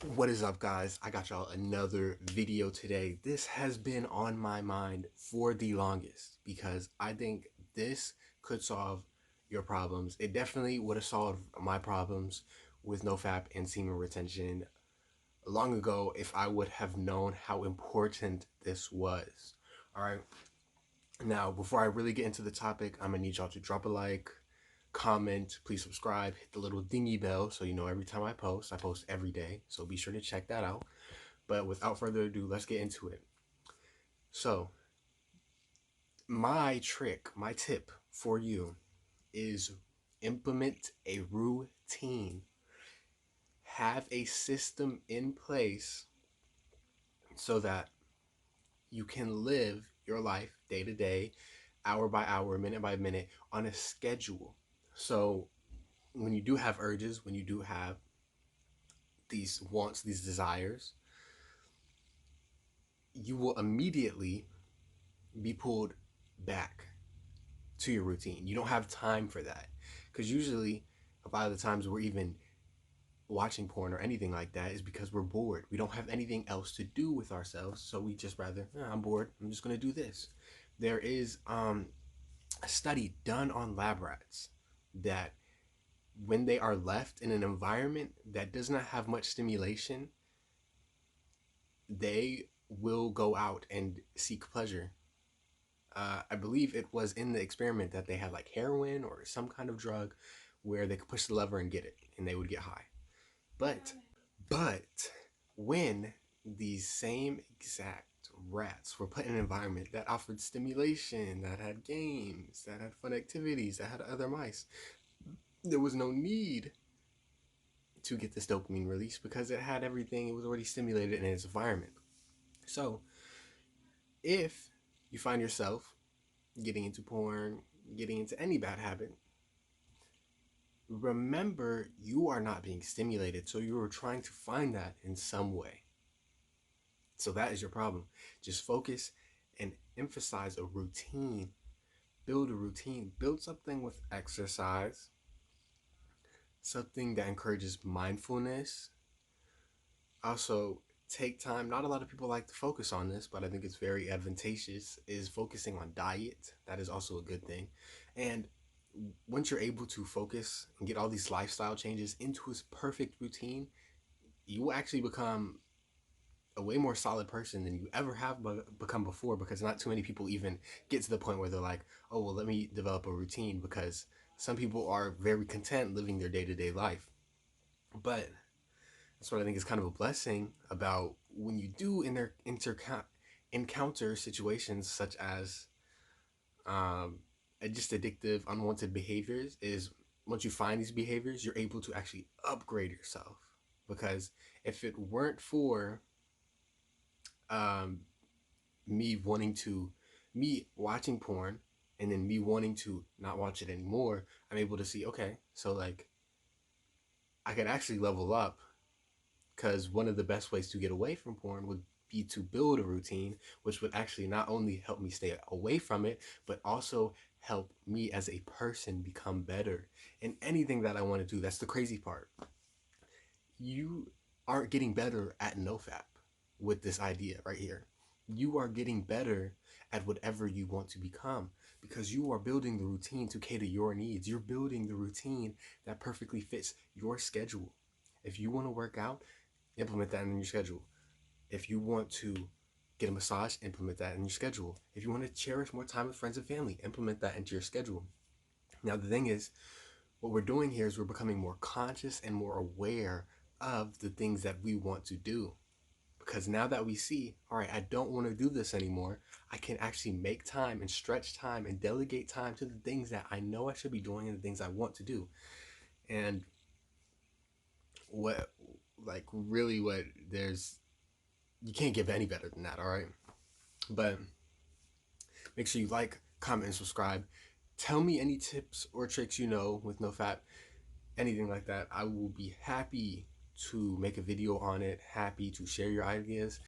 What is up, guys? I got y'all another video today. This has been on my mind for the longest because I think this could solve your problems. It definitely would have solved my problems with Nofap and semen retention long ago if I would have known how important this was. All right. Now, before I really get into the topic, I'm gonna need y'all to drop a like, comment, please subscribe, hit the little dingy bell so you know every time I post. I post every day, so be sure to check that out. But without further ado, let's get into it. So, my trick, my tip for you is implement a routine. Have a system in place so that you can live your life day to day, hour by hour, minute by minute on a schedule. So, when you do have urges, when you do have these wants, these desires, you will immediately be pulled back to your routine. You don't have time for that. Because usually, a lot of the times we're even watching porn or anything like that is because we're bored. We don't have anything else to do with ourselves. So we just rather, I'm bored. I'm just going to do this. There is a study done on lab rats that when they are left in an environment that does not have much stimulation, they will go out and seek pleasure. I believe it was in the experiment that they had like heroin or some kind of drug where they could push the lever and get it and they would get high. But when these same exact rats were put in an environment that offered stimulation, that had games, that had fun activities, that had other mice, there was no need to get this dopamine release because it had everything. It was already stimulated in its environment. So if you find yourself getting into porn, getting into any bad habit, remember you are not being stimulated. So you are trying to find that in some way. So that is your problem. Just focus and emphasize a routine. Build a routine. Build something with exercise, something that encourages mindfulness. Also, take time. Not a lot of people like to focus on this, but I think it's very advantageous, is focusing on diet. That is also a good thing. And once you're able to focus and get all these lifestyle changes into a perfect routine, you will actually become a way more solid person than you ever have become before, because not too many people even get to the point where they're like, oh, well, let me develop a routine, because some people are very content living their day-to-day life. But that's what I think is kind of a blessing about when you do encounter situations such as um, just addictive, unwanted behaviors, is once you find these behaviors, you're able to actually upgrade yourself. Because if it weren't for um, me wanting to, me watching porn and then me wanting to not watch it anymore, I'm able to see, okay, so like I could actually level up, because one of the best ways to get away from porn would be to build a routine, which would actually not only help me stay away from it, but also help me as a person become better in anything that I want to do. That's the crazy part. You aren't getting better at Nofap with this idea right here. You are getting better at whatever you want to become, because you are building the routine to cater your needs. You're building the routine that perfectly fits your schedule. If you want to work out, implement that in your schedule. If you want to get a massage, implement that in your schedule. If you want to cherish more time with friends and family, implement that into your schedule. Now, the thing is, what we're doing here is we're becoming more conscious and more aware of the things that we want to do. Because now that we see, all right, I don't want to do this anymore, I can actually make time and stretch time and delegate time to the things that I know I should be doing and the things I want to do. And what, like, really, what there's, you can't get any better than that, all right? But make sure you like, comment, and subscribe. Tell me any tips or tricks you know with Nofap, anything like that. I will be happy to make a video on it, happy to share your ideas.